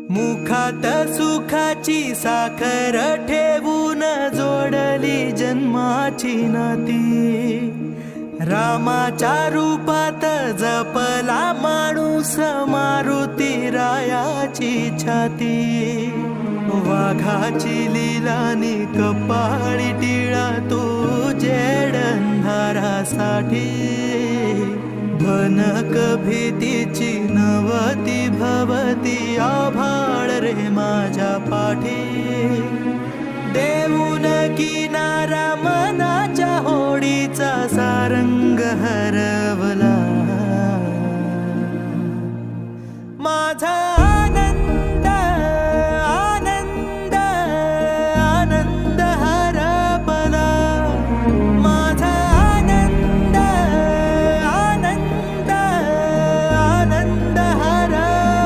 मुखात सुखाची साखर ठेवून जोडली जन्माची नाती। रामाच्या रूपात जपला माणूस मारुती रायाची छाती। वाघाची लीलानी कपाळी टिळा तू जेडंधारासाठी। भनक भीतीची नवती भवती आभाळ रे माझ्या पाठी। देऊन किनारा मनाच्या होडीचा सारंग हरवला। माझा